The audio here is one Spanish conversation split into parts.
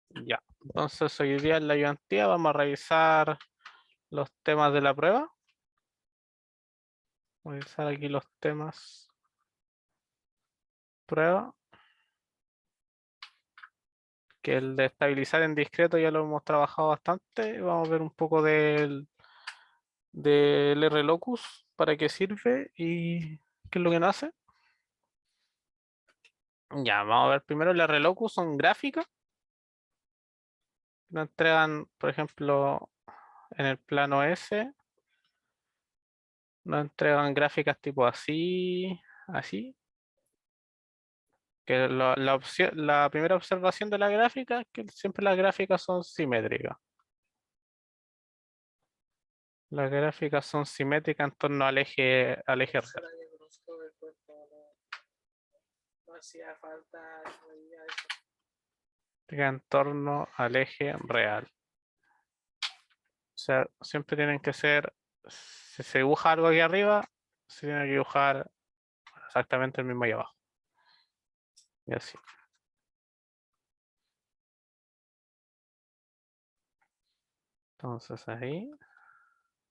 Ya, entonces hoy día en la ayudantía vamos a revisar los temas de la prueba. Voy a revisar aquí los temas. Prueba. Que el de estabilizar en discreto ya lo hemos trabajado bastante. Vamos a ver un poco del RLocus, para qué sirve y qué es lo que nos hace. Ya, vamos a ver primero el RLocus, son gráficas. Nos entregan, por ejemplo, en el plano S, nos entregan gráficas tipo así, así. Que la primera observación de la gráfica es que siempre las gráficas son simétricas. Las gráficas son simétricas en torno al eje Eso real. la que conozco del cuerpo, no hacía falta medida eso. En torno al eje real. O sea, siempre tienen que ser, si se dibuja algo aquí arriba, se tiene que dibujar exactamente el mismo ahí abajo. Y así. Entonces ahí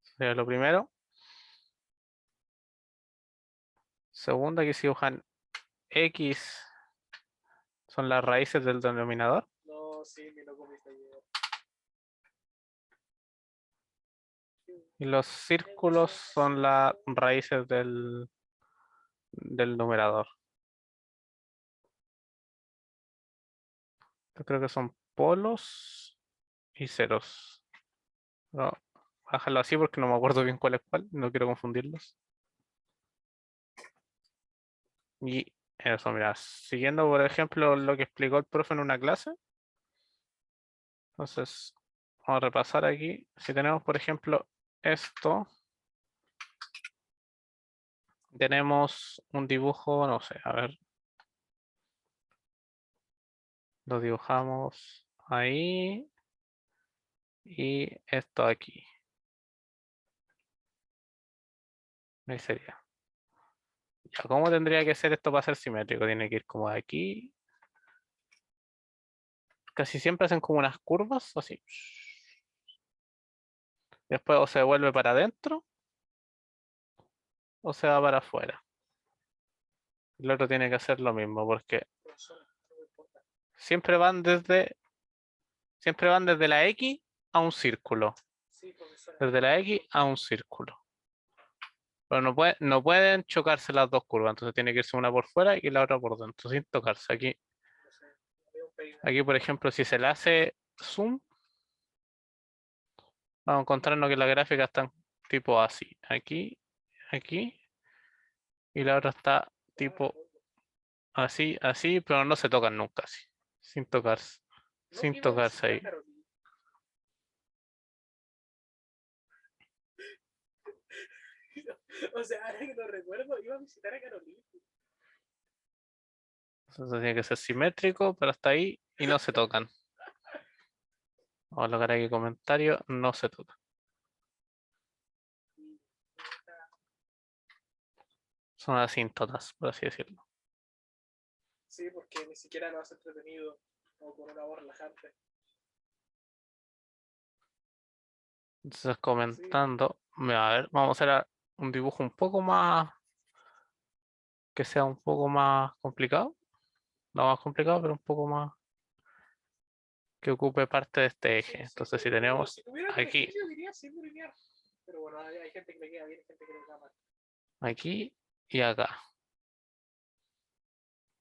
sería lo primero. Segundo, aquí se dibujan X, son las raíces del denominador. No, sí, me lo comiste ayer. Y los círculos son las raíces del numerador. Yo creo que son polos y ceros. No, bájalo así porque no me acuerdo bien cuál es cuál, no quiero confundirlos. Y eso, mira, siguiendo por ejemplo lo que explicó el profe en una clase. Entonces, vamos a repasar aquí. Si tenemos, por ejemplo, esto, tenemos un dibujo, no sé, a ver, lo dibujamos ahí y esto aquí. Ahí sería. Ya, ¿cómo tendría que ser esto para ser simétrico? Tiene que ir como de aquí. Casi siempre hacen como unas curvas, así. Después o se vuelve para adentro o se va para afuera. El otro tiene que hacer lo mismo porque siempre van desde, siempre van desde la X a un círculo. Sí, profesora. Desde la X a un círculo. Pero no pueden chocarse las dos curvas, entonces tiene que irse una por fuera y la otra por dentro, sin tocarse. Aquí, por ejemplo, si se le hace zoom, vamos a encontrarnos que la gráfica está tipo así. Aquí, aquí, y la otra está tipo así, así, pero no se tocan nunca así. Sin tocarse. No, Sin que iba a tocarse visitar a ahí. Carolina. O sea, ahora que lo recuerdo, iba a visitar a Carolina. Entonces tiene que ser simétrico, pero hasta ahí y no se tocan. Vamos a colocar aquí comentario, no se tocan. Son asíntotas, por así decirlo. Sí, porque ni siquiera lo hace entretenido o con una voz relajante. Entonces Sí, comentando, a ver, vamos a hacer un dibujo un poco más, que sea un poco más complicado. No más complicado, pero un poco más que ocupe parte de este eje. sí, Entonces si pero tenemos si tuviera que aquí, elegir, yo diría sin linear. Pero bueno, hay gente que le queda bien, gente que le queda mal. aquí y acá.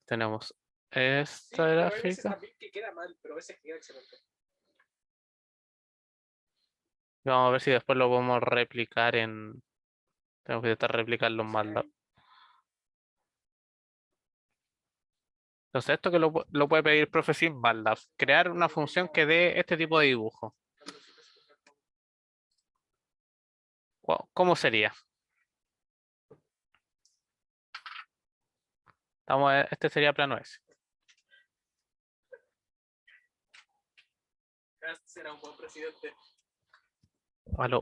Tenemos Sí, esta pero hay veces gráfica. también que queda mal, pero a veces queda excelente. Y vamos a ver si después lo podemos replicar en... Tenemos que intentar replicarlo en Sí, MATLAB. Entonces esto que lo puede pedir el profe sin MATLAB. Crear una función que dé este tipo de dibujo. ¿Cómo sería? Este sería plano S. será un buen presidente. Aló.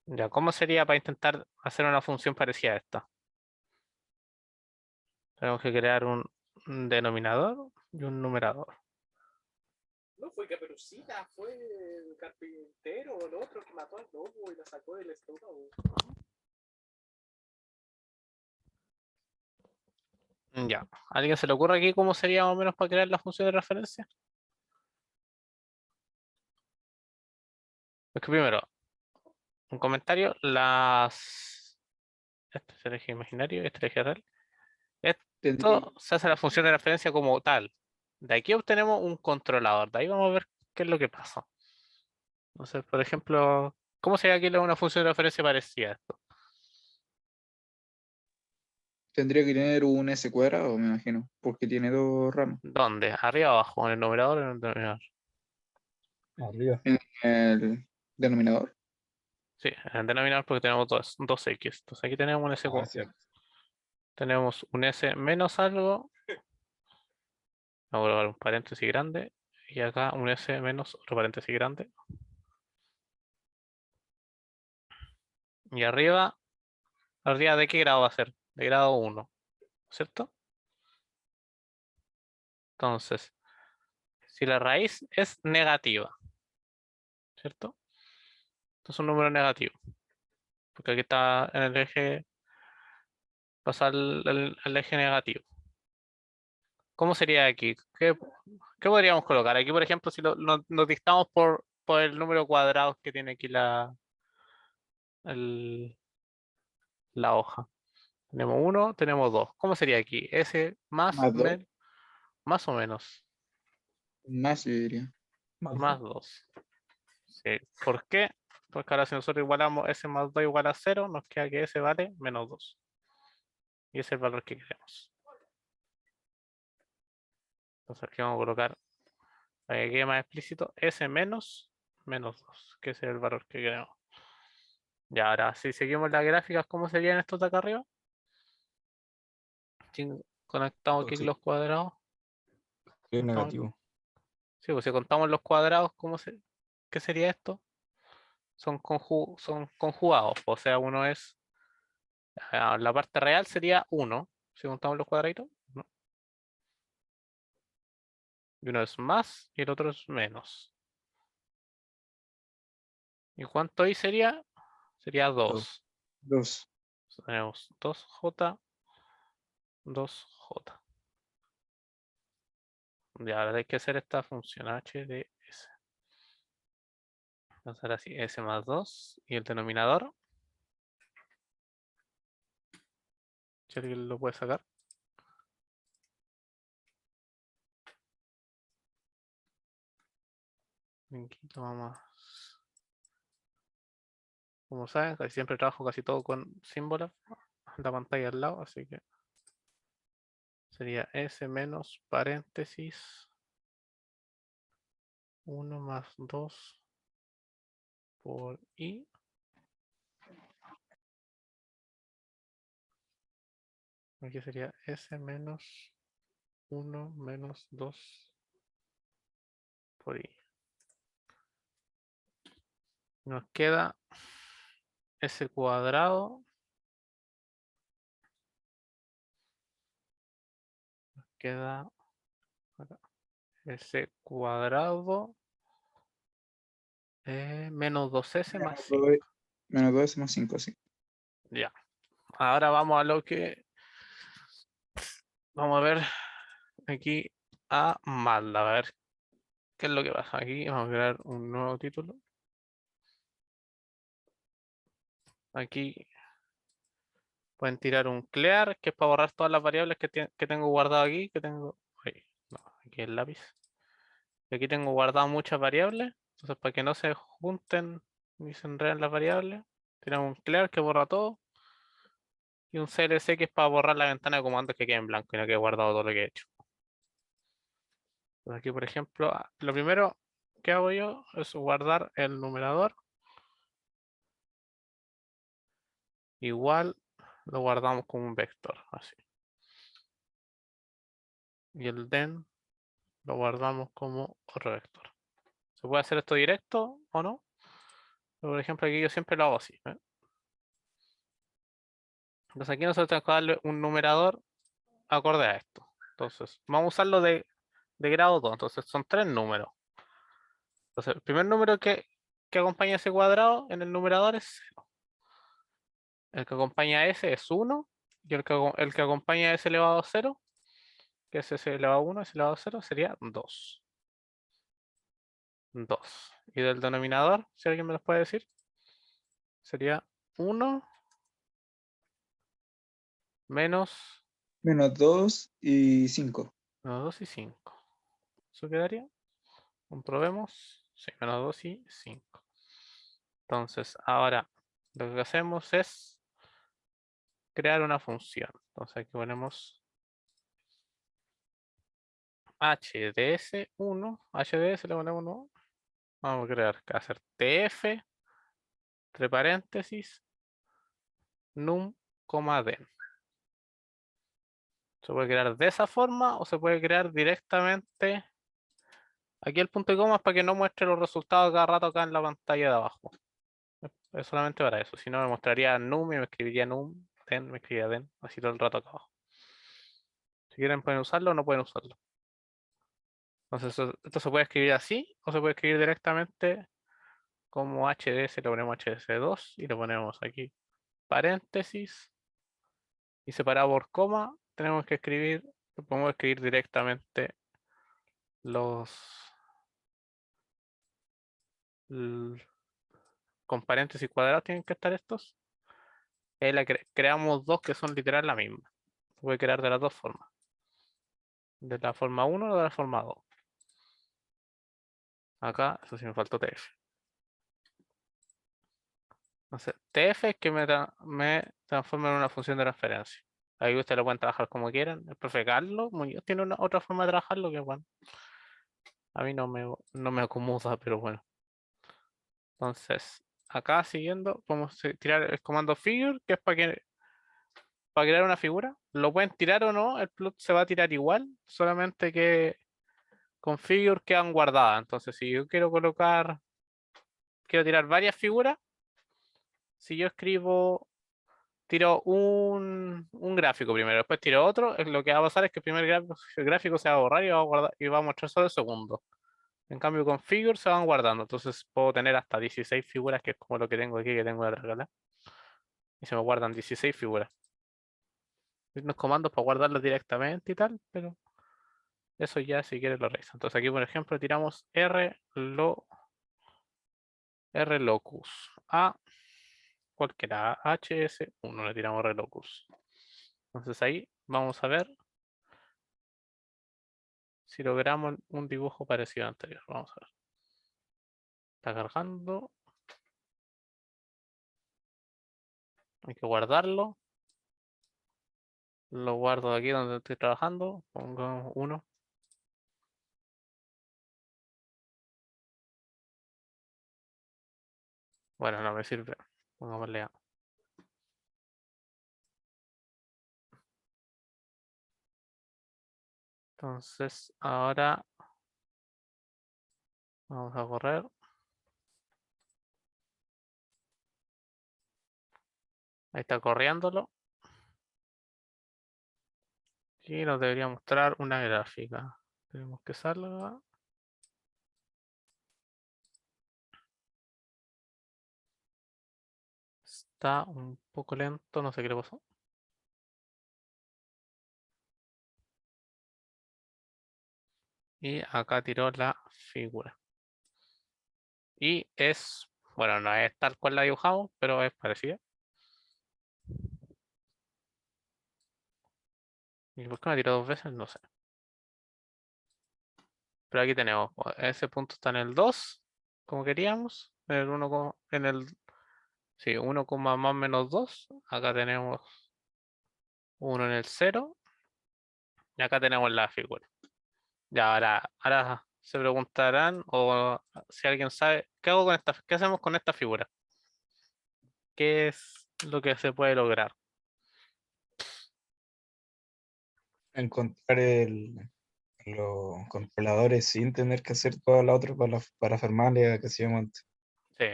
Ya, ¿cómo sería para intentar hacer una función parecida a esta? Tenemos que crear un denominador. y un numerador. No fue Caperucita, fue el carpintero o el otro que mató al lobo y lo sacó del estómago. Ya. ¿A alguien se le ocurre aquí cómo sería más o menos para crear la función de referencia? Es que primero, un comentario, este es el eje imaginario, este es el eje real. Tendría, Esto se hace la función de referencia como tal. De aquí obtenemos un controlador. De ahí vamos a ver qué es lo que pasa. Entonces, por ejemplo, ¿cómo sería aquí una función de referencia parecida a esto? tendría que tener un S cuadrado, me imagino, porque tiene dos ramas. ¿Dónde? ¿Arriba o abajo? ¿En el numerador o en el denominador? Arriba. En el denominador. Sí, en el denominador porque tenemos dos X. Entonces aquí tenemos un S, Cierto. tenemos un S menos algo. Vamos a colocar un paréntesis grande. Y acá un S menos otro paréntesis grande. Y arriba ¿de qué grado va a ser? De grado 1, ¿cierto? Entonces, si la raíz es negativa, ¿cierto? Entonces es un número negativo. Porque aquí está en el eje, pasa al eje negativo. ¿Cómo sería aquí? ¿Qué podríamos colocar? Aquí, por ejemplo, si nos dictamos por el número cuadrado que tiene aquí el- la hoja. Tenemos 1, tenemos 2. ¿Cómo sería aquí? S Más 2. más o menos. Más, yo diría. Más 2. Sí. ¿Por qué? Porque ahora si nosotros igualamos S más 2 igual a 0, nos queda que S vale menos 2. Y ese es el valor que queremos. Entonces aquí vamos a colocar, para que quede más explícito, S menos 2, que ese es el valor que queremos. Y ahora, si seguimos las gráficas, ¿cómo serían estos de acá arriba? Si conectamos aquí Sí. los cuadrados. Es negativo. Sí, pues si contamos los cuadrados, ¿qué sería esto? Son conjugados. O sea, uno es, la parte real sería 1, si contamos los cuadraditos. ¿No? Y uno es más y el otro es menos. ¿Y cuánto ahí sería? Sería 2. 2. Tenemos 2J, 2J. Ya, ahora hay que hacer esta función h de s. Vamos a hacer así, s más 2 y el denominador. Si alguien lo puede sacar. Aquí tomamos. Como saben, casi siempre trabajo casi todo con símbolos. La pantalla al lado, así que sería s menos paréntesis 1 más 2 por i. Aquí sería s menos 1 menos 2 por i. Nos queda s cuadrado. Queda acá, s cuadrado menos 2s más 5. Menos 2 más 5, sí. Ya. Ahora vamos a lo que. Vamos a ver aquí a MATLAB. A ver qué es lo que pasa aquí. Vamos a crear un nuevo título. Aquí pueden tirar un clear, que es para borrar todas las variables que tengo guardado aquí. No, aquí el lápiz. Y aquí tengo guardado muchas variables. Entonces, para que no se junten ni se enreden las variables, tiramos un clear que borra todo. Y un CLC que es para borrar la ventana de comandos que quede en blanco y no quede guardado todo lo que he hecho. Entonces aquí, por ejemplo, lo primero que hago yo es guardar el numerador. Igual lo guardamos como un vector, así. Y el den lo guardamos como otro vector. ¿Se puede hacer esto directo o no? Pero, por ejemplo, aquí yo siempre lo hago así. Entonces aquí nosotros tenemos que darle un numerador acorde a esto. Entonces, vamos a usarlo de de grado 2. Entonces son 3 números. Entonces, el primer número que acompaña ese cuadrado en el numerador es 0. El que acompaña a ese es 1. Y el que acompaña a s elevado a 0, que es s elevado a 1, s elevado a 0, sería 2. 2. Y del denominador, si alguien me los puede decir, sería 1 menos Menos 2 y 5. menos 2 y 5. ¿Eso quedaría? Comprobemos. Sí, menos 2 y 5. Entonces, ahora lo que hacemos es crear una función. Entonces aquí ponemos HDS1. HDS le ponemos 1. Vamos a crear, hacer TF, entre paréntesis, num, den. Se puede crear de esa forma o se puede crear directamente. Aquí el punto y coma es para que no muestre los resultados cada rato acá en la pantalla de abajo. Es solamente para eso. Si no, me mostraría num y me escribiría num, den, me escribiría den, así todo el rato acá abajo. Si quieren pueden usarlo o no pueden usarlo. Entonces esto se puede escribir así o se puede escribir directamente como HDS, le ponemos HDS2 y le ponemos aquí paréntesis y separado por coma tenemos que escribir, podemos escribir directamente los con paréntesis cuadrados tienen que estar estos. Ahí creamos dos que son literal la misma. Se puede crear de las dos formas. De la forma 1 o de la forma 2. Acá, eso sí me faltó TF. Entonces, TF es que me transforma en una función de transferencia. Ahí ustedes lo pueden trabajar como quieran. El profe Carlos Muñoz tiene otra forma de trabajarlo que bueno. A mí no me acomoda, pero bueno. Entonces, acá siguiendo, podemos tirar el comando figure, que es para crear una figura. Lo pueden tirar o no, el plot se va a tirar igual, solamente que con figure quedan guardadas. Entonces, si yo quiero tirar varias figuras, si yo tiro un gráfico primero, después tiro otro, lo que va a pasar es que el primer gráfico se va a borrar y va a mostrar solo el segundo. En cambio con figure se van guardando, entonces puedo tener hasta 16 figuras, que es como lo que tengo aquí, que tengo de regala. Y se me guardan 16 figuras. Hay unos comandos para guardarlos directamente y tal, pero eso ya si quieres lo revisan. Entonces aquí por ejemplo tiramos rlocus a cualquiera, hs1 le tiramos rlocus. Entonces ahí vamos a ver si logramos un dibujo parecido al anterior. Vamos a ver. Está cargando. Hay que guardarlo. Lo guardo aquí donde estoy trabajando. Pongo 1. Bueno, no me sirve. Pongámosle A. Entonces, ahora vamos a correr. Ahí está corriéndolo. Y nos debería mostrar una gráfica. Tenemos que salga. Está un poco lento, no sé qué le pasó. Y acá tiró la figura. Y es, bueno, no es tal cual la dibujamos, pero es parecida. ¿Y por qué me tiró dos veces? No sé. Pero aquí tenemos, ese punto está en el 2, como queríamos. En el 1, sí, 1, más menos 2. Acá tenemos 1 en el 0. Y acá tenemos la figura. Ya, ahora se preguntarán, o si alguien sabe, ¿qué hacemos con esta figura? ¿Qué es lo que se puede lograr? Encontrar los controladores sin tener que hacer toda la otra parafernalia que hacíamos antes. Sí,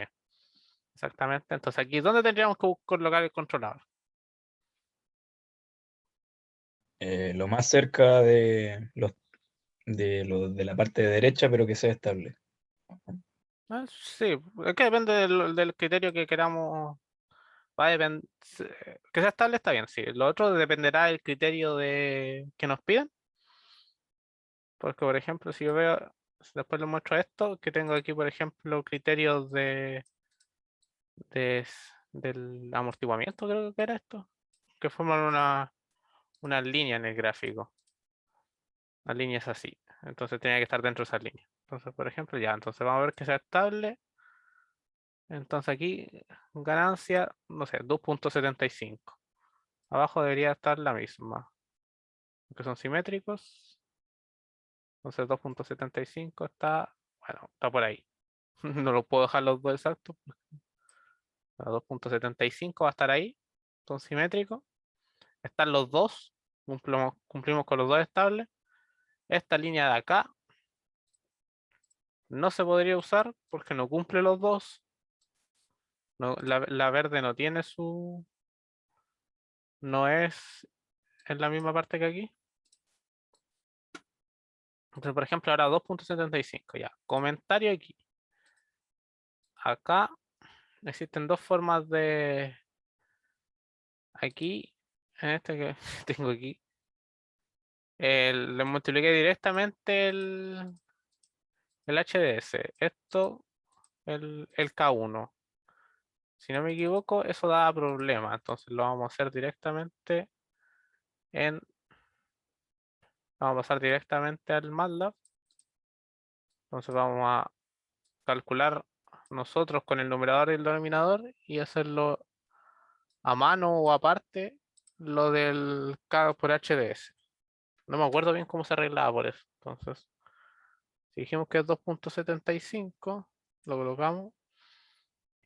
exactamente. Entonces aquí, ¿dónde tendríamos que colocar el controlador? Lo más cerca de de la parte de derecha, pero que sea estable. Sí, es que depende del criterio que queramos. Va a que sea estable está bien, sí. Lo otro dependerá del criterio que nos piden. Porque, por ejemplo, si yo veo, después les muestro esto, que tengo aquí, por ejemplo, criterios del amortiguamiento, creo que era esto, que forman una línea en el gráfico. La línea es así. Entonces tenía que estar dentro de esa línea. Entonces, por ejemplo, ya, entonces vamos a ver que sea estable. Entonces aquí, ganancia, no sé, 2.75. Abajo debería estar la misma. Porque son simétricos. Entonces 2.75 está, bueno, está por ahí. No lo puedo dejar los dos exactos. 2.75 va a estar ahí. Son simétricos. Están los dos. Cumplimos con los dos estables. Esta línea de acá no se podría usar porque no cumple los dos. No, la verde no tiene su. No es en la misma parte que aquí. Entonces, por ejemplo, ahora 2.75. Ya. Comentario aquí. Acá existen dos formas de. Aquí, en este que tengo aquí. Le multipliqué directamente el HDS. Esto, el K1. Si no me equivoco, eso da problema. Entonces lo vamos a hacer directamente en. Vamos a pasar directamente al MATLAB. Entonces vamos a calcular nosotros con el numerador y el denominador y hacerlo a mano o aparte lo del K por HDS. No me acuerdo bien cómo se arreglaba por eso. Entonces, si dijimos que es 2.75, lo colocamos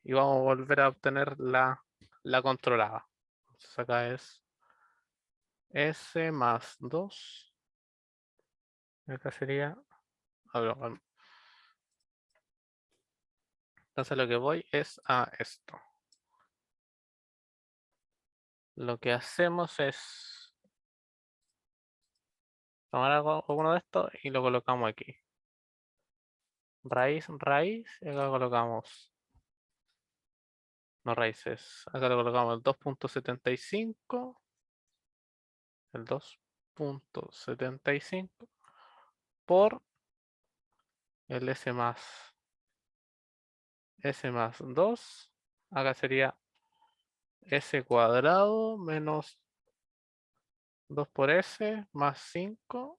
y vamos a volver a obtener la controlada. Entonces acá es S más 2. Acá sería. Entonces lo que voy es a esto. Lo que hacemos es tomar alguno de estos y lo colocamos aquí. Raíz, raíz, y acá colocamos. No raíces. Acá lo colocamos el 2.75. El 2.75 por el S más 2. Acá sería S cuadrado menos 2 por S más 5.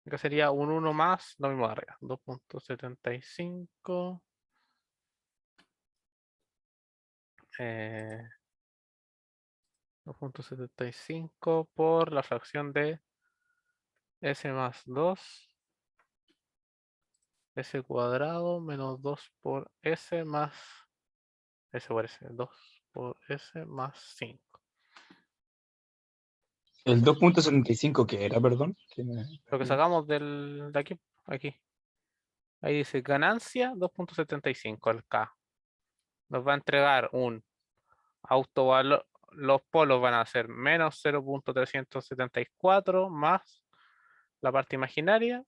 Acá sería un 1 más, lo mismo de arriba. 2.75. 2.75 por la fracción de S más 2. S cuadrado menos 2 por S más S por S. 2 por S más 5. El 2.75 que era, perdón. Lo que sacamos de aquí, aquí. Ahí dice ganancia 2.75 el K. Nos va a entregar un autovalor. Los polos van a ser menos 0.374 más la parte imaginaria.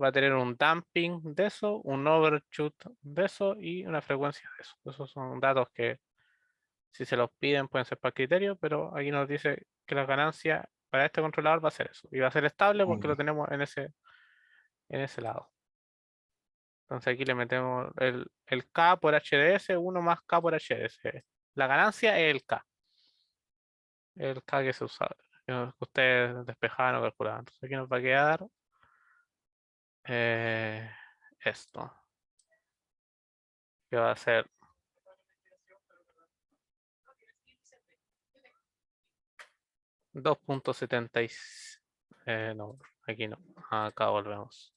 Va a tener un damping de eso, un overshoot de eso y una frecuencia de eso. Esos son datos que si se los piden pueden ser para criterio, pero aquí nos dice que la ganancia para este controlador va a ser eso. Y va a ser estable porque lo tenemos en ese lado. Entonces aquí le metemos el K por HDS, 1 más K por HDS. La ganancia es el K. El K que se usa, que ustedes despejaban o calculaban. Entonces aquí nos va a quedar esto. Que va a ser 2.76. No, aquí no. Acá volvemos.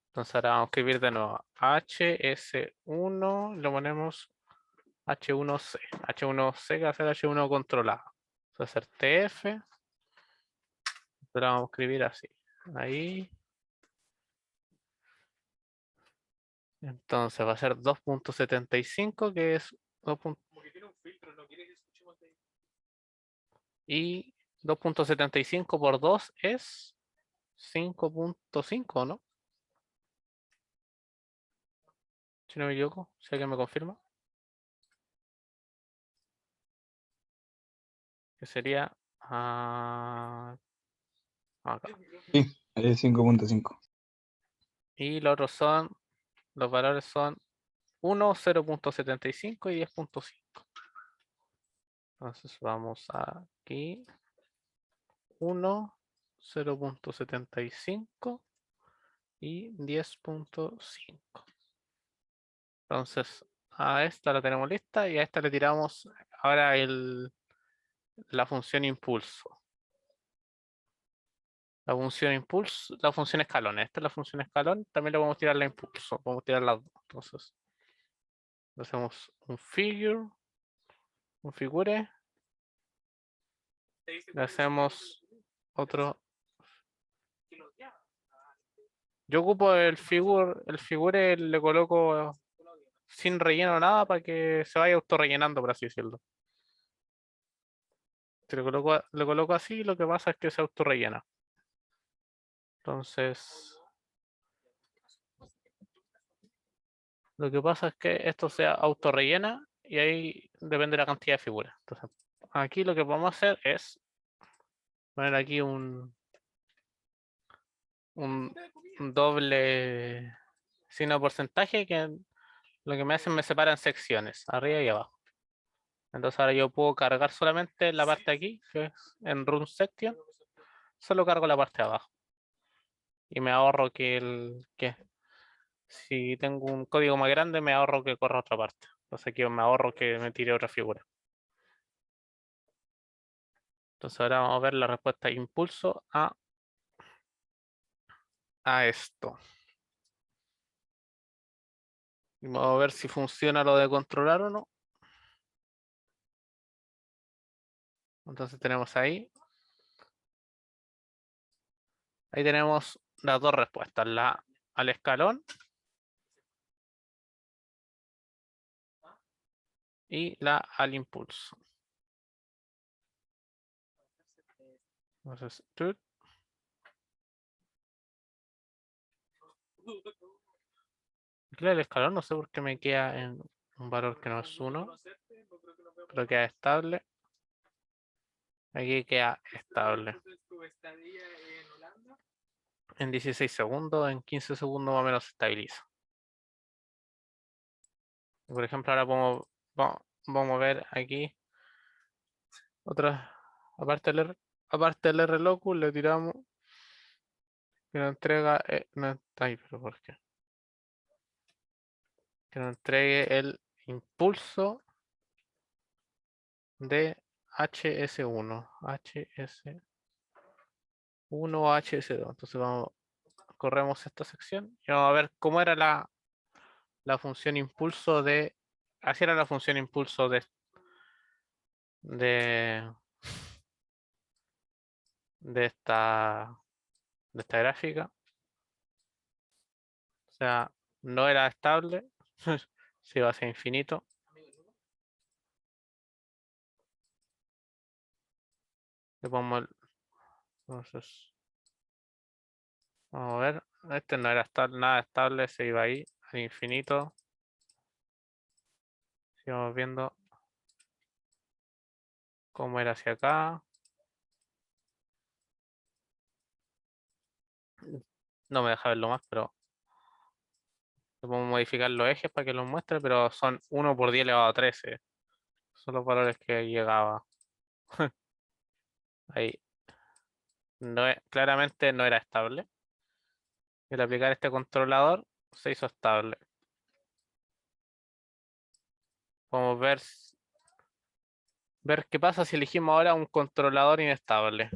Entonces ahora vamos a escribir de nuevo HS1, lo ponemos H1C. H1C que va a ser H1 controlado. Va a ser TF. Pero vamos a escribir así. Ahí. Entonces va a ser 2.75, que es 2. Como que tiene un filtro, no quiere que escuchemos de ahí. Y 2.75 por 2 es 5.5, ¿no? Si no me equivoco, si alguien me confirma. Que sería acá. Sí, es 5.5. Y los otros son, los valores son 1, 0.75 y 10.5. Entonces vamos aquí. 1, 0.75 y 10.5. Entonces a esta la tenemos lista y a esta le tiramos ahora la función impulso. La función escalón. Esta es la función escalón. También le podemos tirar la impulso. Podemos tirar las dos. Entonces, hacemos un figure. Le hacemos otro. Yo ocupo el figure le coloco sin relleno nada para que se vaya autorrellenando, por así decirlo. Si le coloco así, lo que pasa es que se autorrellena. Entonces, lo que pasa es que esto se autorrellena y ahí depende de la cantidad de figuras. Entonces, aquí lo que vamos a hacer es poner aquí un doble signo de porcentaje que lo que me hace me separa en secciones, arriba y abajo. Entonces ahora yo puedo cargar solamente la parte de aquí, que es en run section, solo cargo la parte de abajo. Y me ahorro que si tengo un código más grande, me ahorro que corra otra parte. Entonces aquí me ahorro que me tire otra figura. Entonces ahora vamos a ver la respuesta impulso a esto. Y vamos a ver si funciona lo de controlar o no. Entonces tenemos ahí. Ahí tenemos las dos respuestas, la al escalón y la al impulso. Entonces, el escalón no sé por qué me queda en un valor que no es 1, pero queda estable. Aquí queda estable. En 16 segundos, en 15 segundos más o menos se estabiliza. Por ejemplo, ahora vamos a ver aquí otra, aparte del R locus le tiramos que nos entrega, no, ay, pero ¿por qué? Que nos entregue el impulso de HS1, HS1 o HS2. Entonces corremos esta sección y vamos a ver cómo era la función impulso de, así era la función impulso de, de esta gráfica. O sea, no era estable, se iba hacia infinito. Le ponemos entonces, vamos a ver, este no era nada estable, se iba ahí al infinito. Sigamos viendo cómo era hacia acá. No me deja verlo más, pero podemos modificar los ejes para que los muestre, pero son 1 por 10 elevado a 13. Son los valores que llegaba. Ahí. Claramente no era estable. Y al aplicar este controlador se hizo estable. Vamos a ver qué pasa si elegimos ahora un controlador inestable.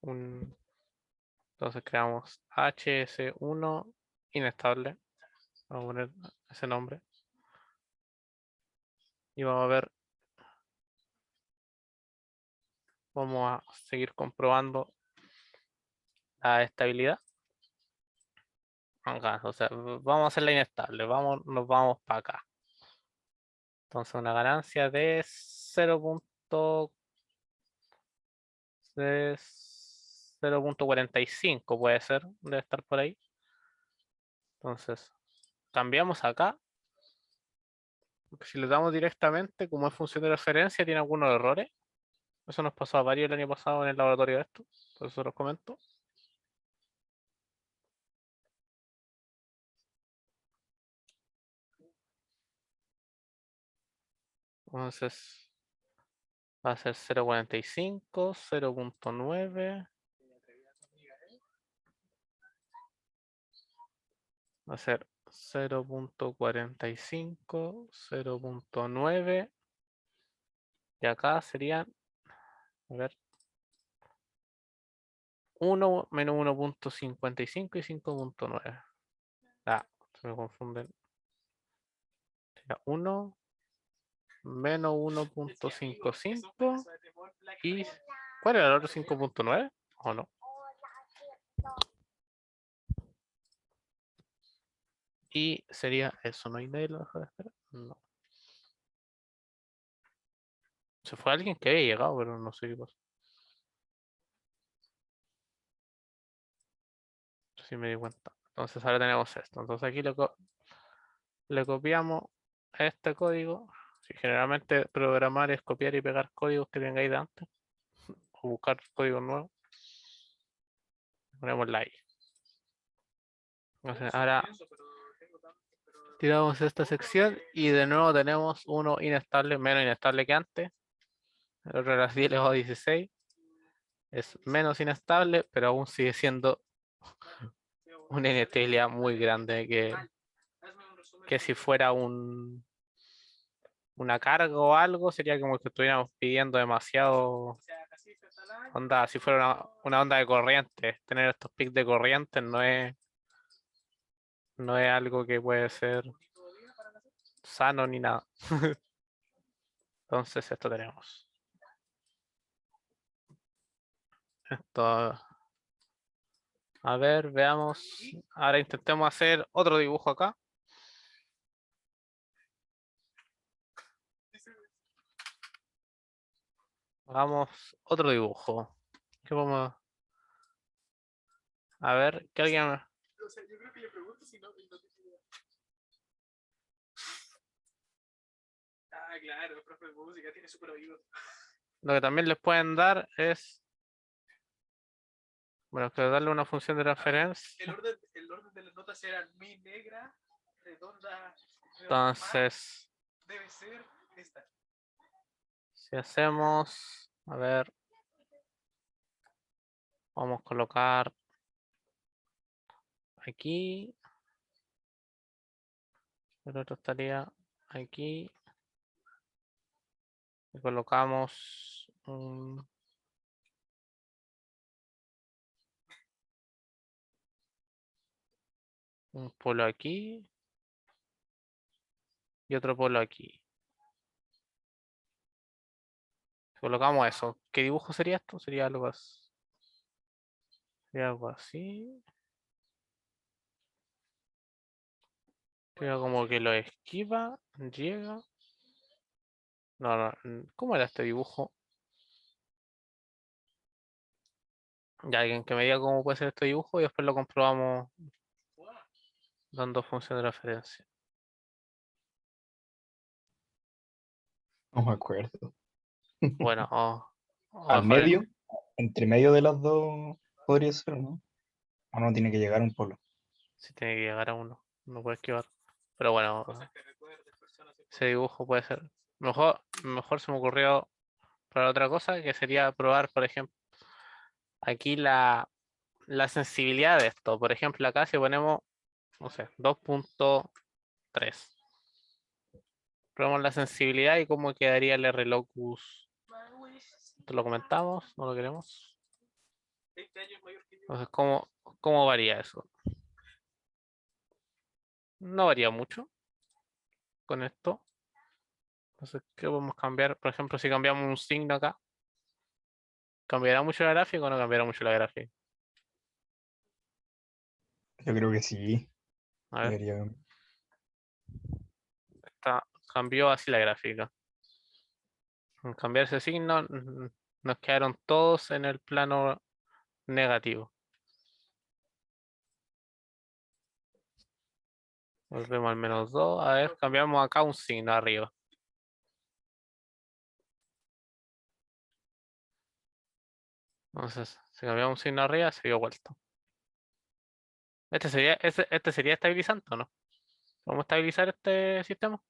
Entonces creamos HS1 inestable. Vamos a poner ese nombre. Y vamos a ver. Vamos a seguir comprobando la estabilidad. Acá, o sea, vamos a hacerla inestable. Nos vamos para acá. Entonces una ganancia de 0.0 0.45 puede ser, debe estar por ahí. Entonces, cambiamos acá. Porque si le damos directamente, como es función de referencia, tiene algunos errores. Eso nos pasó a varios el año pasado en el laboratorio de esto. Por eso los comento. Entonces, va a ser 0.45, 0.9. Va a ser 0.45, 0.9. Y acá serían, a ver, 1 menos 1.55 y 5.9. Ah, se me confunden. Sería 1 menos 1.55 y... ¿Cuál era el otro 5.9? ¿O no? Y sería eso, ¿no hay nadie lo dejó de esperar? No. Se fue alguien que había llegado, pero no sé qué pasó. Sí me di cuenta. Entonces ahora tenemos esto. Entonces aquí le copiamos este código. Si generalmente programar es copiar y pegar códigos que tengáis de antes. O buscar códigos nuevos. Ponemos la I. Entonces ahora tiramos esta sección y de nuevo tenemos uno inestable, menos inestable que antes. El otro era 10 elevado a 16. Es menos inestable, pero aún sigue siendo una inestabilidad muy grande que si fuera una carga o algo, sería como que estuviéramos pidiendo demasiado onda. Si fuera una onda de corriente, tener estos picos de corriente no es algo que puede ser sano ni nada. Entonces esto tenemos. Esto, a ver, veamos. Ahora intentemos hacer otro dibujo acá. Hagamos otro dibujo. ¿Qué vamos a ver? Que alguien... O sea, yo creo que le pregunto si no tiene idea. Ah, claro, el profe de música tiene súper oído. Lo que también les pueden dar es... Bueno, que darle una función de referencia. El orden de las notas era mi negra, redonda, Entonces, debe ser esta. si hacemos... A ver... Vamos a colocar... Aquí. El otro estaría aquí. Y colocamos un polo aquí y otro polo aquí. Colocamos eso. ¿Qué dibujo sería esto? Sería algo así. Sería algo así. Sería como que lo esquiva, llega. No, no. ¿Cómo era este dibujo? Ya alguien que me diga cómo puede ser este dibujo y después lo comprobamos dando función de referencia. No me acuerdo. Bueno, o Al mejor medio, entre medio de las dos podría ser, ¿no? O no tiene que llegar un polo. si tiene que llegar a uno. No puede esquivar. Pero bueno, ese dibujo puede ser. Mejor se me ocurrió para otra cosa, que sería probar, por ejemplo, aquí la sensibilidad de esto. Por ejemplo, acá si ponemos, no sé, 2.3. Probamos la sensibilidad y cómo quedaría el R-locus. ¿Esto lo comentamos? ¿No lo queremos? 20 años mayor que yo. Entonces, ¿cómo varía eso? No varía mucho con esto. Entonces, ¿qué podemos cambiar? Por ejemplo, si cambiamos un signo acá, ¿cambiará mucho la gráfica o no cambiará mucho la gráfica? Yo creo que sí. A ver, Debería. cambió así la gráfica. Al cambiar ese signo, nos quedaron todos en el plano negativo. Volvemos al -2. A ver, cambiamos acá un signo arriba. Entonces, si cambiamos un signo arriba, se dio vuelta. Este sería estabilizante, ¿o no? ¿Cómo estabilizar este sistema?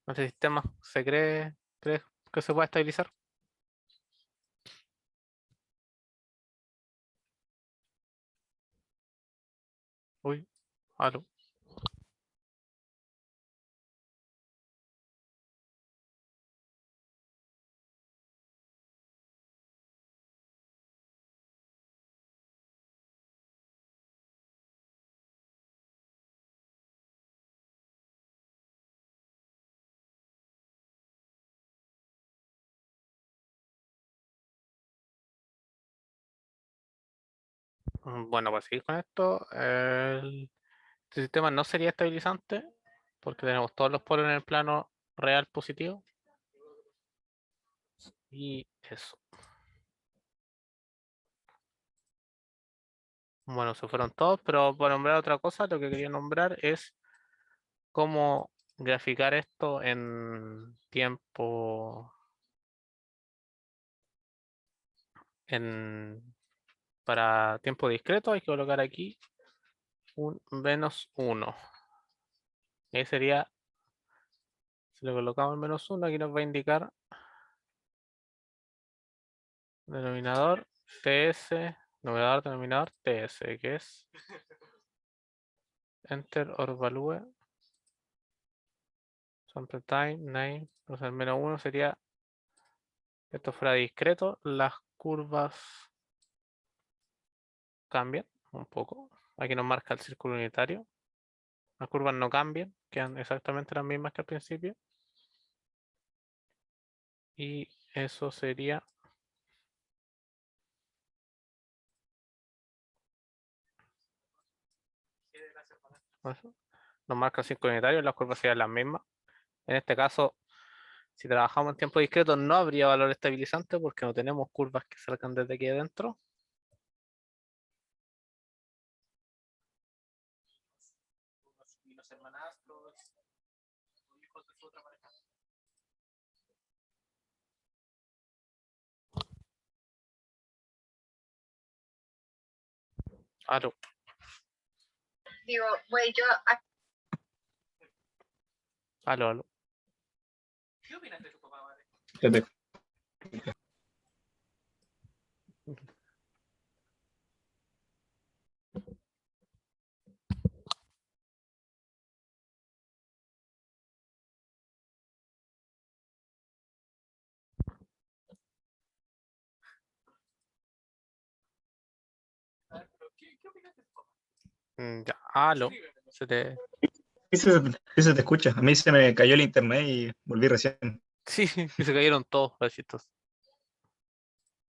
¿Este sistema se cree que se puede estabilizar? Uy, aló. Bueno, para seguir con esto, este sistema no sería estabilizante porque tenemos todos los polos en el plano real positivo. Y eso. Bueno, se fueron todos, pero para nombrar otra cosa, lo que quería nombrar es cómo graficar esto en tiempo, para tiempo discreto. Hay que colocar aquí un -1. Y ahí sería, si le colocamos el -1, aquí nos va a indicar denominador TS, denominador TS, que es enter or value sample time name. Entonces el -1 sería, esto fuera discreto, las curvas cambian un poco. Aquí nos marca el círculo unitario. Las curvas no cambian, quedan exactamente las mismas que al principio. Y eso sería eso. Nos marca el círculo unitario, las curvas serían las mismas. En este caso, si trabajamos en tiempo discreto, no habría valor estabilizante porque no tenemos curvas que salgan desde aquí adentro. Y los hermanastros, los hijos de su otra pareja. Aló, Digo, güey, yo aló. ¿Qué opinas de tu papá, madre? Espérate. A ver, pero ¿qué opinas de tu papá? Ya, aló. Escríbeme. Se te... Sí se te escucha. A mí se me cayó el internet y volví recién. Sí, y se cayeron todos, pedacitos.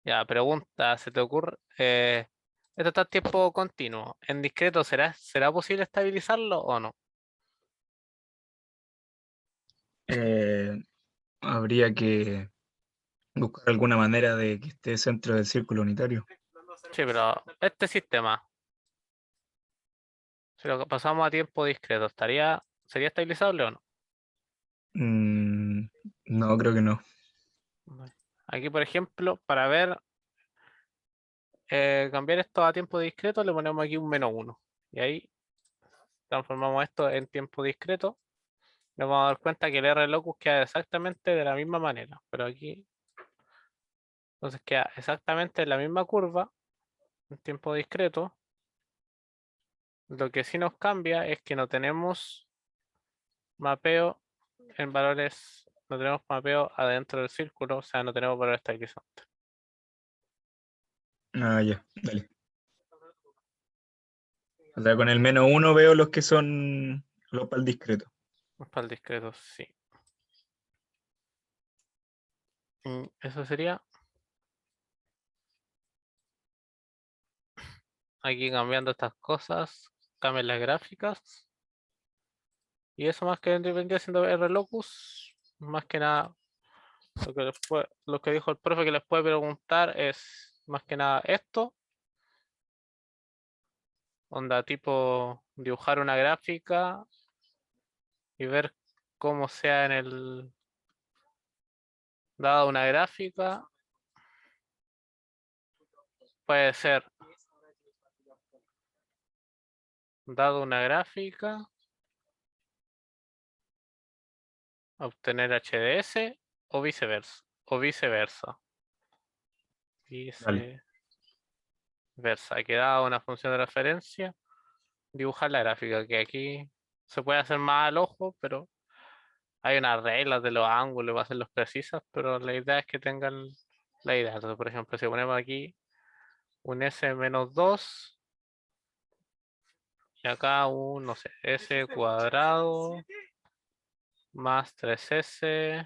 Ya, pregunta, ¿se te ocurre? Esto está en tiempo continuo. ¿En discreto será posible estabilizarlo o no? Eh, Habría que buscar alguna manera de que esté dentro del círculo unitario. Sí, pero este sistema, si lo pasamos a tiempo discreto, ¿sería estabilizable o no? Mm, no, creo que no. Vale. Aquí, por ejemplo, para ver, cambiar esto a tiempo discreto, le ponemos aquí un -1. Y ahí transformamos esto en tiempo discreto. Nos vamos a dar cuenta que el R locus queda exactamente de la misma manera. Pero aquí, entonces queda exactamente la misma curva en tiempo discreto. Lo que sí nos cambia es que no tenemos mapeo en valores, no tenemos mapeo adentro del círculo, o sea, no tenemos valor estabilizante. Ah, ya, dale. O sea, con el -1 veo los que son los para el discreto. Para el discreto, sí. Eso sería. Aquí cambiando estas cosas, cambien las gráficas. Y eso más que vendría siendo RLocus, más que nada, lo que dijo el profe que les puede preguntar es más que nada esto. Onda tipo dibujar una gráfica y ver cómo sea en el dado una gráfica. Puede ser dado una gráfica, obtener HDS o viceversa. Vale. Viceversa. Que dada una función de referencia, dibujar la gráfica, que aquí se puede hacer más al ojo, pero hay unas reglas de los ángulos para hacerlos precisas, pero la idea es que tengan la idea. Entonces, por ejemplo, si ponemos aquí un S-2 y acá un, no sé, S cuadrado más 3S,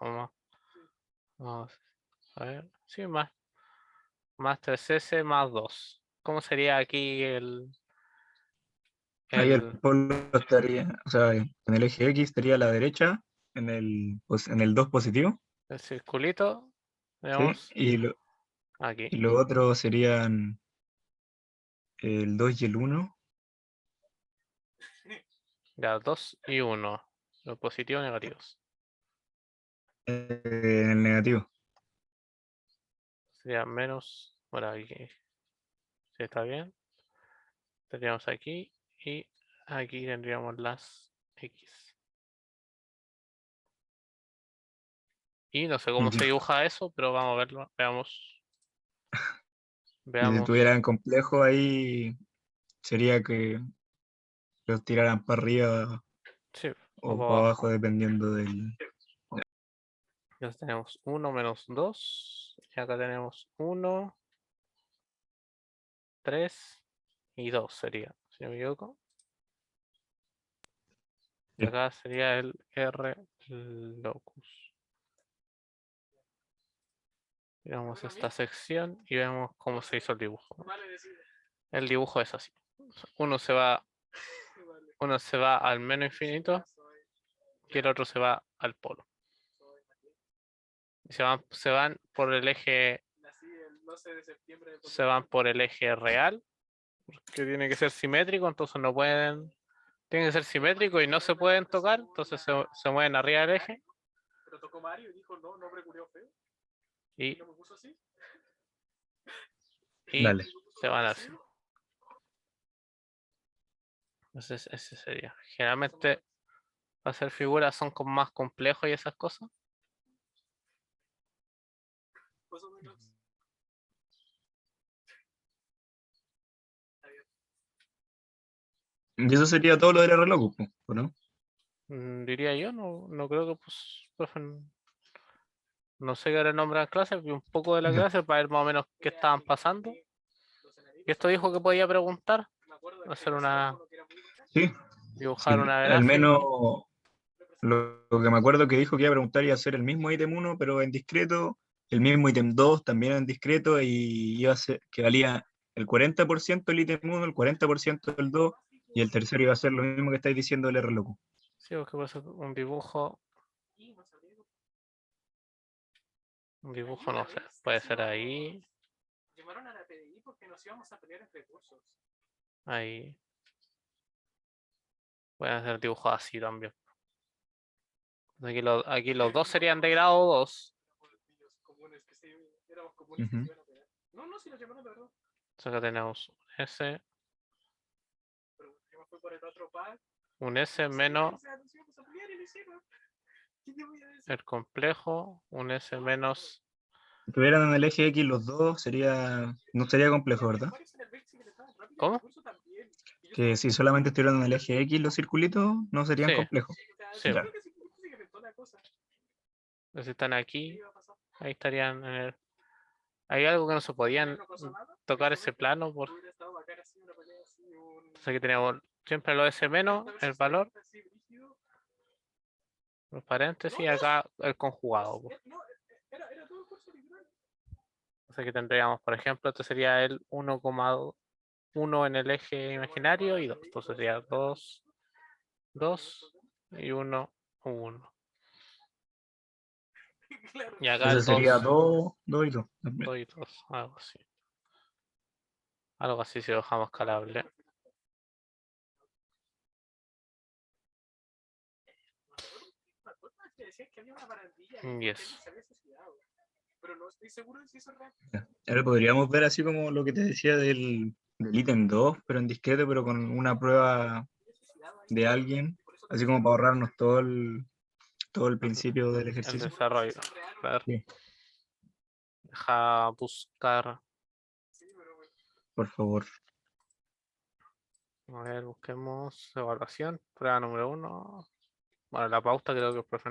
vamos a ver, sí, más 3S más 2. ¿Cómo sería aquí Ahí el el, polo estaría, o sea, en el eje X estaría a la derecha, en el 2 positivo, el circulito? ¿sí? Veamos aquí. Y lo otro serían el 2 y el 1 Ya, 2 y 1. Los positivos y negativos. en el negativo. Sería menos, bueno, aquí sí está bien. Tendríamos aquí y aquí tendríamos las X. Y no sé cómo se Ya. dibuja eso, pero vamos a verlo. Y si Veamos. tuvieran complejo ahí, sería que los tiraran para arriba Sí, o o para para abajo, abajo. dependiendo del... Ya tenemos 1 menos 2. Y acá tenemos 1, 3 y 2 sería, si no me equivoco. Y Sí. acá sería el R locus. Miramos esta sección y vemos cómo se hizo el dibujo. El dibujo es así. Uno se va al menos infinito y el otro se va al polo. Y se van por el eje. Se van por el eje real, que tiene que ser simétrico, entonces no pueden. Tiene que ser simétrico y no se pueden tocar, entonces se mueven arriba del eje. Pero tocó Mario y dijo, no, nombre culiao feo. Y, No me puso así. y Dale. se van así. Entonces ese sería. Generalmente hacer figuras son más complejos y esas cosas. Más o menos. Y eso sería todo lo del reloj, ¿o no? Diría yo, no creo que pues, profe, no sé qué era el nombre de la clase, vi un poco de la Ya. clase para ver más o menos qué estaban pasando. Y esto dijo que podía preguntar, hacer Sí, sí, dibujar una al gráfica. menos lo que me acuerdo que dijo que iba a preguntar iba a ser el mismo ítem 1, pero en discreto, el mismo ítem 2 también en discreto, y iba a ser que valía el 40% el ítem 1, el 40% el 2, y el tercero iba a ser lo mismo que estáis diciendo el R-Loco. Sí, porque puede ser un dibujo, no sé, puede ser ahí, Llamaron a la PDI porque nos íbamos a pelear entre cursos. ahí. Pueden hacer dibujos así también. Aquí los dos serían de grado 2. Comunes que sí, éramos comunes que se iban a pelear. No, si nos llamaron de verdad. Entonces acá tenemos ese, Pero yo me fui por el otro pack. un S menos O sea, nos íbamos a pelear y lo hicieron. ¿Qué te voy a decir? el complejo, un S menos. Si estuvieran en el eje X los dos, no sería complejo, ¿verdad? ¿Cómo? Que si solamente estuvieran en el eje X los circulitos, no serían Sí, complejos. sí. Ya. Si están aquí, ahí estarían en el. Hay algo que no se podían tocar ese plano por. Entonces aquí tenemos siempre lo S menos, el valor, los paréntesis, acá el conjugado. Pues. Entonces aquí tendríamos, por ejemplo, este sería el 1,2. uno en el eje imaginario y 2. Entonces sería 2, 2 y 1, 1. Claro. Y acá Entonces el sería 2, 2 y 2. 2 y 2, algo así. Algo así si lo dejamos escalable. Me acuerdo que decías que había una barandilla Mm, ahí, yes. que alguien se había suicidado. Pero no estoy seguro de si eso es real. Ahora podríamos ver así como lo que te decía del ítem 2, pero en discreto, pero con una prueba de alguien, así como para ahorrarnos todo el principio del El ejercicio. desarrollo. A ver, Sí, deja buscar. por favor. A ver, busquemos evaluación. Prueba número 1. Bueno, la pauta creo que el profe.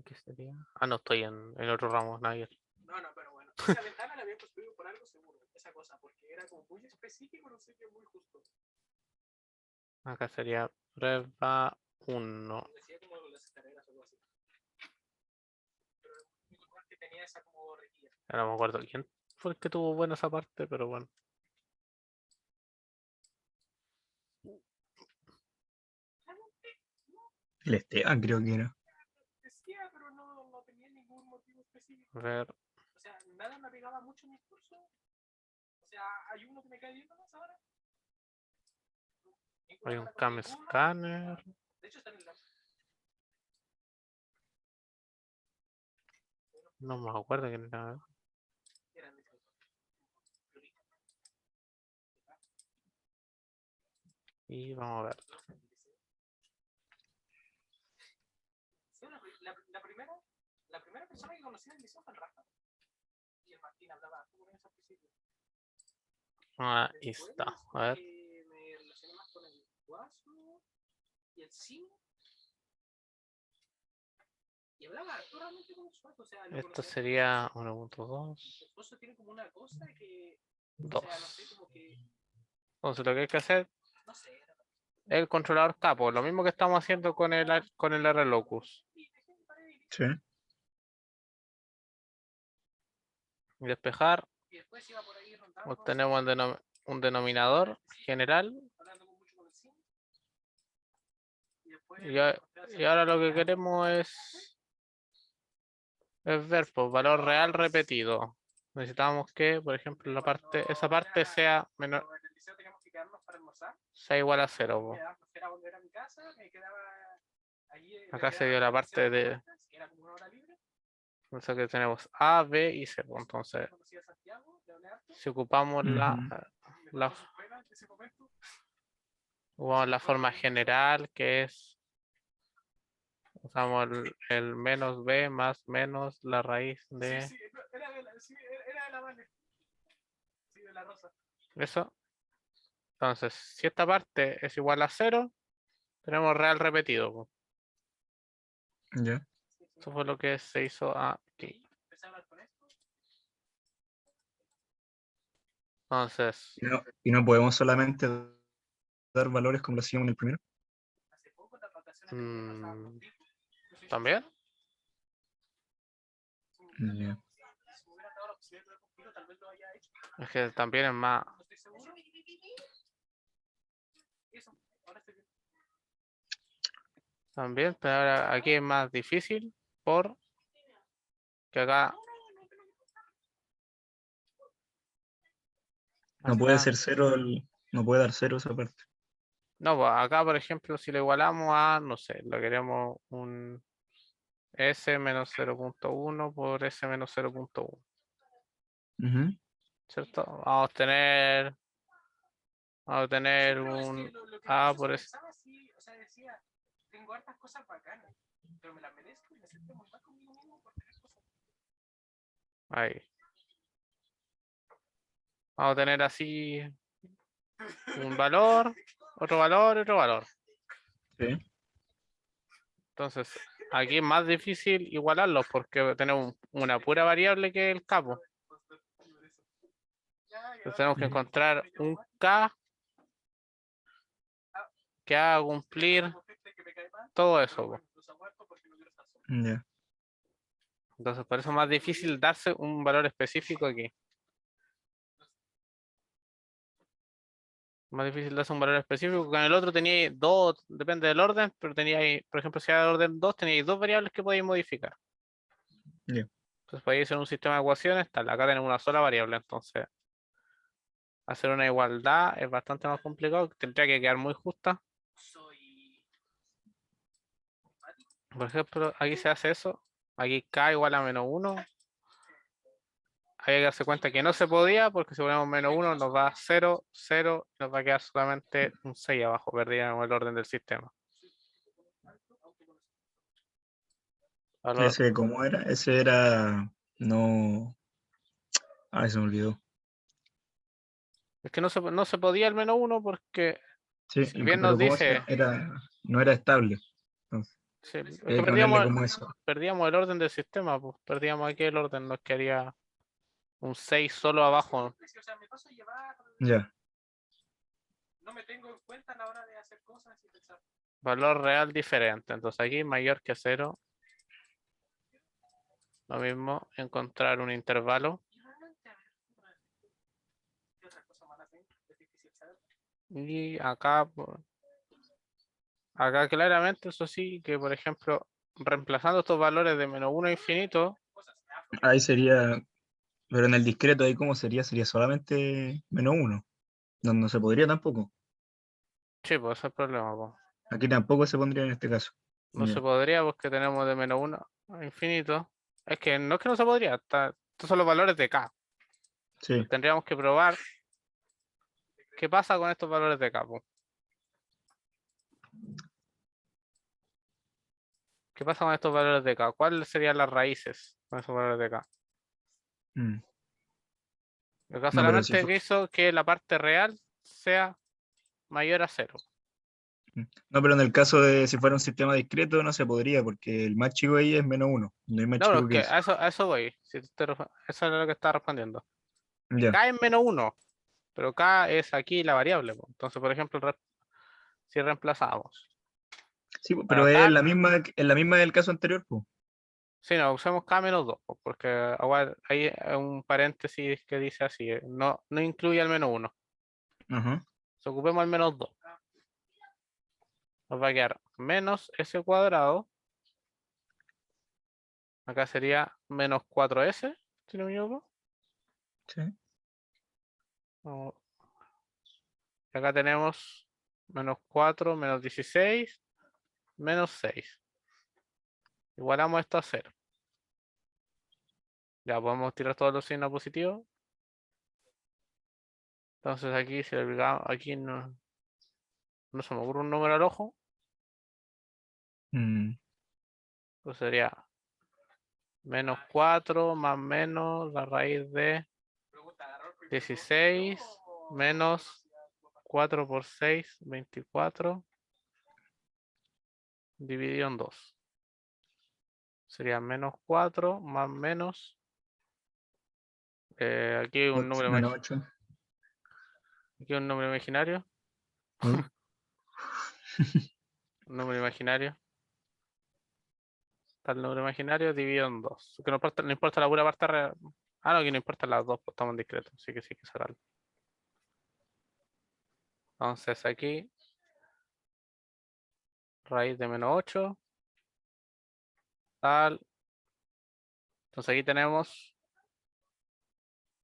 ¿Qué sería? Ah, no, estoy en otro ramo, nadie. No, no, pero bueno. Esa ventana la había construido por algo seguro, esa cosa, porque era como muy específico, no sé qué, muy justo. Acá sería prueba 1. Decía como las escaleras o algo así. Pero el único lugar que tenía esa como rejilla. Ahora no me acuerdo quién fue el que tuvo buena esa parte, pero bueno. El Esteban creo que era. Decía, pero no tenía ningún motivo específico. A ver, O sea, nada me pegaba mucho en mi curso. O sea, hay uno que me cae bien más ahora. hay un cam scanner. De hecho, está en el lab. No me acuerdo quién era. Eran de Causa. Y vamos a ver. Sí, la primera persona que conocí en el liceo fue el Rafa. Y el Martín hablaba con eso al principio. Ahí Después, está. A ver. me relacioné más con el Guaso y el Sim. Y hablaba realmente con el Suazo. O sea, lo Esto conocía sería como 1.2. el Suazo tiene como una cosa que. O 2. sea, no sé, como que. Entonces lo que hay que hacer No sé. es el controlador capo. Lo mismo que estamos haciendo con el R-Locus. Sí. Y despejar. Y después iba por ahí rondando. Obtenemos un denominador general. Hablando mucho con el Sim. Y ahora lo que queremos es ver pues, valor real repetido. Necesitamos que, por ejemplo, esa parte sea menor, En el liceo teníamos que quedarnos para almorzar. sea igual a 0. Era donde era mi casa, me quedaba allí. Acá se dio la parte de. Que era como una hora libre. Entonces que tenemos A, B y C. Pues, entonces, Conocí a Santiago, le hablé harto. si ocupamos Ujú. la, Sus pruebas en ese momento. ocupamos la forma general, que es. Usamos el menos B más menos la raíz de Sí, era de la Vale. Sí, de la Rosa. eso. Entonces, si esta parte es igual a 0, tenemos real repetido. Pues. Ya. Eso fue lo que se hizo aquí. Empecé a hablar con esto. Entonces, Y no podemos solamente dar valores como lo hacíamos en el primero. Hace poco, las vacaciones de verano, pasaba mm, contigo. No sé ¿también? si me Ya. hubieran dado la posibilidad de ver contigo, tal vez lo haya hecho. Es que también es más. No estoy seguro. Eso, ahora estoy bien. También, pero ahora aquí es más difícil por que acá. No puede Acá. ser 0, no puede dar 0 esa parte. No, pues acá, por ejemplo, si lo igualamos a, no sé, lo queremos un S menos 0.1 por S menos 0.1. Ujú. ¿Cierto? Vamos a tener Pero es un que lo que A yo por S. pensaba, sí, o sea, decía, tengo hartas cosas bacanas, pero me las merezco y me siento muy mal conmigo mismo por tener cosas. Ahí. Vamos a tener así un valor, otro valor, otro valor. Sí. Entonces, aquí es más difícil igualarlos porque tenemos una pura variable que es el capo. Entonces tenemos que encontrar un K que haga cumplir todo eso. Po. Ya. Entonces, por eso es más difícil darse un valor específico aquí. Más difícil darse un valor específico. Con el otro tenía dos, depende del orden, pero tenía, por ejemplo, si era de orden 2, teníais dos variables que podéis modificar. Ya. Entonces podéis hacer un sistema de ecuaciones, tal, acá tenemos una sola variable, entonces hacer una igualdad es bastante más complicado, tendría que quedar muy justa. Soy. Por ejemplo, aquí se hace eso, aquí k igual a -1. Hay que darse cuenta que no se podía, porque si ponemos -1 nos va 0, 0, y nos va a quedar solamente un 6 abajo, perdíamos el orden del sistema. Valor- Ese, ¿cómo era? Ese era. No. Ah, se me olvidó. Es que no se podía el -1 porque Sí, si bien nos pero ¿cómo se dice, era? No era estable. Entonces, sí, es hay que que ponerle como eso. perdíamos el orden del sistema, pues perdíamos aquí el orden, nos quedaría un 6 solo abajo. O sea, me paso a llevar. Ya. No me tengo en cuenta a la hora de hacer cosas y pensar. Valor real diferente, entonces aquí mayor que 0. Lo mismo, encontrar un intervalo. Y realmente, a ver, ¿qué otra cosa mala tengo? Es difícil saber. Y acá, acá claramente, eso sí, que por ejemplo, reemplazando estos valores de -1 a infinito, Cosas. Ahí sería. Pero en el discreto, ahí cómo sería, sería solamente -1. No, no se podría tampoco. sí, pues ese es el problema, pues. Aquí tampoco se pondría en este caso. No se Ya. podría porque tenemos de -1 a infinito. Es que no es que no se podría, estos son los valores de k. Sí. Tendríamos que probar qué pasa con estos valores de k, po. ¿Qué pasa con estos valores de k? ¿Cuáles serían las raíces con esos valores de k? Mm. Acá No, pero si solamente que hizo que la parte real sea mayor a 0. no, pero en el caso de si fuera un sistema discreto no se podría, porque el más chico ahí es -1. No hay más No, pero es chico que que eso. a eso voy. Eso es lo que está respondiendo. Ya. K es -1, pero K es aquí la variable, po. Entonces, por ejemplo, si reemplazamos. Sí, Bueno, pero K, es la misma del caso anterior, pues. si no, usemos K -2, po, porque igual hay un paréntesis que dice así, no incluye al -1. Ajá. Si ocupemos al -2, nos va a quedar menos S cuadrado. Acá sería menos 4S, si no me equivoco. Sí. O- Acá tenemos menos 4, menos 16, menos 6. Igualamos esto a 0. Ya podemos tirar todos los signos positivos. Entonces aquí, si le aplicamos, aquí no se me ocurre un número al ojo. Mm. Pues sería menos 4 más menos la raíz de 16 menos 4 por 6, 24, dividido en 2. Sería menos 4 más menos. Aquí hay un número, Menos 8. aquí hay un número imaginario. Un número imaginario. Está el número imaginario dividido en 2. Que no importa la pura parte real. Ah, no, aquí no importan las dos, pues estamos en discreto. Así que sí que sacarlo. Entonces aquí, raíz de menos 8. Tal. Entonces aquí tenemos.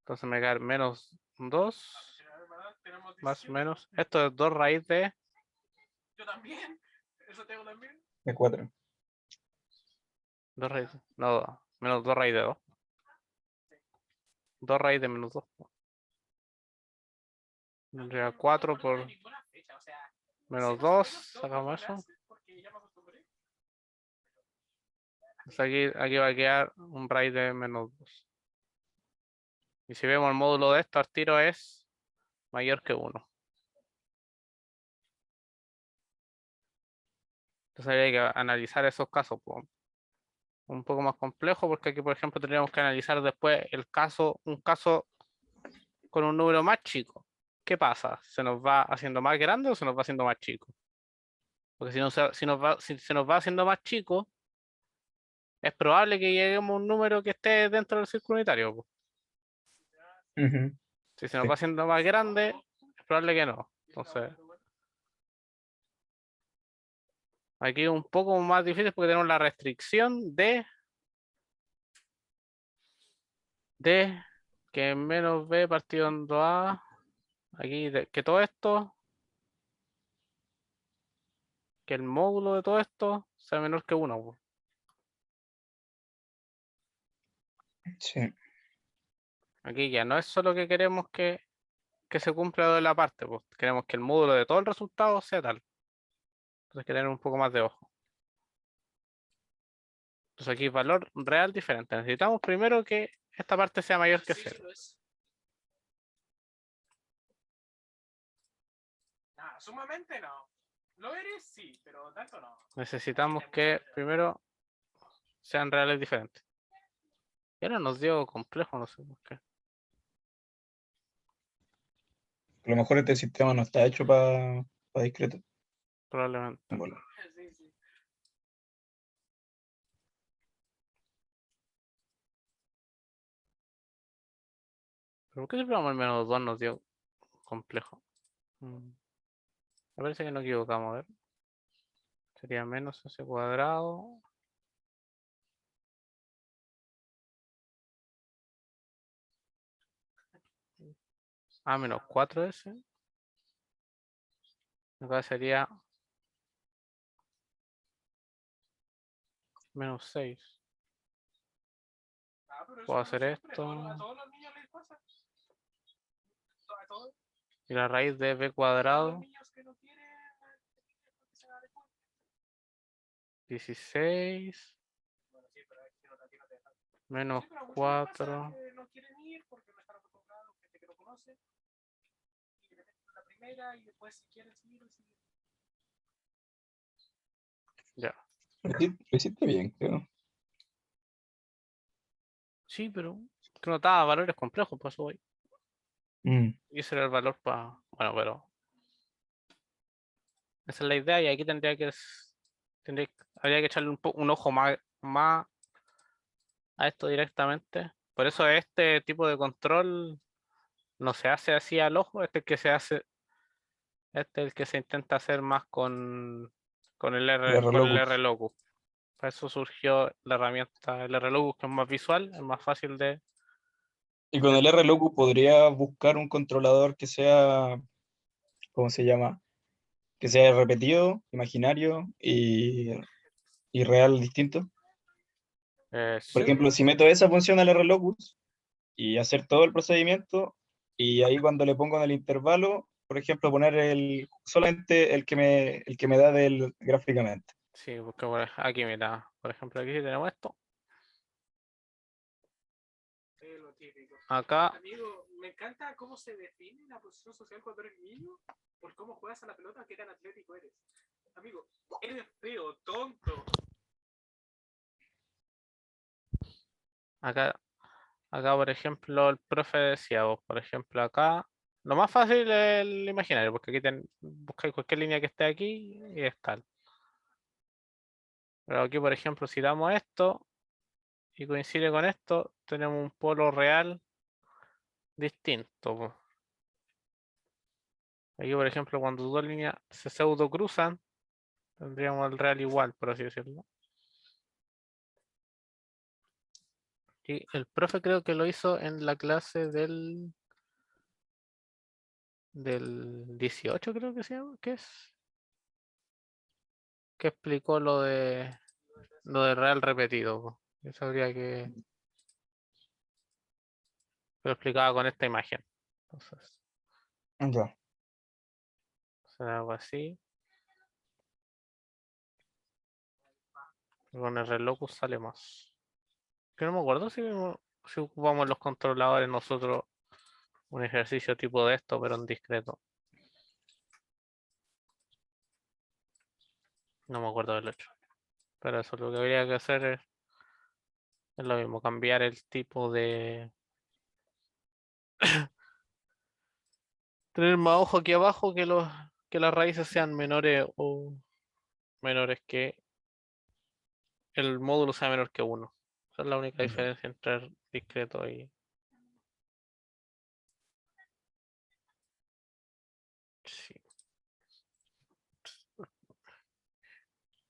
Entonces me queda menos 2. Más o menos. Esto es 2 raíz de. Yo también. Eso tengo también. De 4. 2 raíz. No, menos 2 raíz de 2. 2 raíz de menos 2. Tendría 4 por menos 2. Sacamos eso. Entonces aquí va a quedar un raíz de menos 2. Y si vemos el módulo de esto, al tiro es mayor que 1. Entonces hay que analizar esos casos, pues, un poco más complejo, porque aquí, por ejemplo, tendríamos que analizar después un caso con un número más chico. ¿Qué pasa? ¿Se nos va haciendo más grande o se nos va haciendo más chico? Porque si se nos va haciendo más chico, es probable que lleguemos a un número que esté dentro del círculo unitario, po. Ujú. Si se nos Sí. va haciendo más grande, es probable que no. Entonces, aquí es un poco más difícil porque tenemos la restricción de que menos b partido en 2a. Aquí que todo esto, que el módulo de todo esto sea menor que 1, po. Sí. Aquí ya no es solo que queremos que se cumpla lo de la parte, pues queremos que el módulo de todo el resultado sea tal. Entonces hay que tener un poco más de ojo. Entonces aquí valor real diferente. Necesitamos primero que esta parte sea mayor que Sí, 0. lo es. Nah, sumamente no. Lo eres, sí, pero tanto no. Necesitamos que primero sean reales diferentes. Y ahora nos dio complejo, no sé por qué. A lo mejor este sistema no está hecho para discreto. Probablemente. Bueno, Sí, sí. ¿Pero por qué siempre vamos al menos 2 nos dio complejo? Me parece que nos equivocamos, a ver. Sería menos ese cuadrado. Menos 4s. Acá sería menos 6. Pero eso Puedo no hacer siempre, esto. a todos los niños les pasa. A todos Y la raíz de b los cuadrado, niños que no quieren que se adecuen. 16 Bueno, sí, pero es que no, aquí no te dejan. menos Sí, pero a muchos les pasa 4. que no quieren ir porque no están acostumbrados, gente que no conoce. Y que le meten la primera y después si quieren seguir, siguen. Ya. lo hiciste bien, creo. Sí, pero que no estaba valores complejos, por eso voy. Mm. Y ese era el valor para. Bueno, pero. Esa es la idea y aquí habría que echarle un ojo más a esto directamente. Por eso este tipo de control no se hace así al ojo, este es el que se hace, este es el que se intenta hacer más con El con el RLocus. RLocus. Para eso surgió la herramienta, el RLocus, que es más visual, es más fácil de. Y con el RLocus podría buscar un controlador que sea, ¿cómo se llama? Que sea repetido, imaginario y real distinto. Por Sí, ejemplo, si meto esa función al RLocus y hacer todo el procedimiento, y ahí cuando le pongo en el intervalo, por ejemplo, poner solamente el que me da gráficamente. sí, porque aquí, mira, por ejemplo, aquí tenemos esto. Es lo típico. Acá, Amigo, me encanta cómo se define la posición social cuando eres niño por cómo juegas a la pelota, qué tan atlético eres. Amigo, eres feo, tonto. acá, acá, por ejemplo, el profe decía, vos, por ejemplo, acá, lo más fácil es el imaginario, porque aquí buscáis cualquier línea que esté aquí y es tal. Pero aquí, por ejemplo, si damos esto y coincide con esto, tenemos un polo real distinto, po. Aquí, por ejemplo, cuando dos líneas se pseudo cruzan, tendríamos el real igual, por así decirlo. Y el profe creo que lo hizo en la clase del 18, creo que se llama, ¿qué es? Que explicó lo de real repetido, po. Eso habría que lo explicaba con esta imagen. Entonces, Ya. será algo así. Y con el relocus sale más. Que no me acuerdo si ocupamos los controladores nosotros un ejercicio tipo de esto, pero en discreto. No me acuerdo del hecho. Pero eso lo que habría que hacer es lo mismo, cambiar el tipo de. Tener más ojo aquí abajo que las raíces sean menores o menores que el módulo sea menor que 1. Esa es la única Ya. diferencia entre el discreto y... Sí.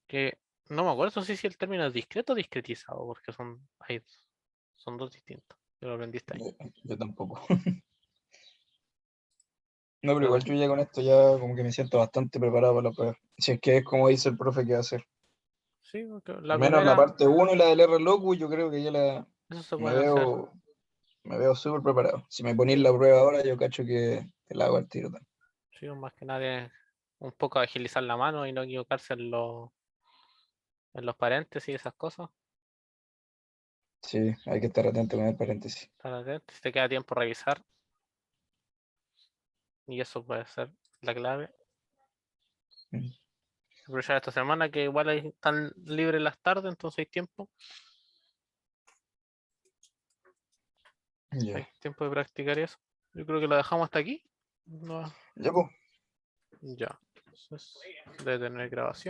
Que no me acuerdo si el término es discreto o discretizado, porque son dos distintos. Yo lo aprendí este año. Yo tampoco. No, pero Pero igual yo ya con esto ya como que me siento bastante preparado para la prueba. Si es que es como dice el profe que va a hacer. sí, porque Al la menos la primera, parte 1 y la del R Locu, yo creo que ya eso se me pueden hacer. veo, me veo súper preparado. Si me ponéis la prueba ahora, yo cacho que la hago al tiro también. Sí, más que nada es un poco agilizar la mano y no equivocarse en los paréntesis y esas cosas. Sí, hay que estar atento con el paréntesis. Estar atento, si te queda tiempo revisar. Y eso puede ser la clave. Mm. Aprovechar esta semana que igual están libres las tardes, entonces hay tiempo. Ya. Hay tiempo de practicar eso. Yo creo que lo dejamos hasta aquí. No, Ya, pues. ya. Entonces, debe tener grabación.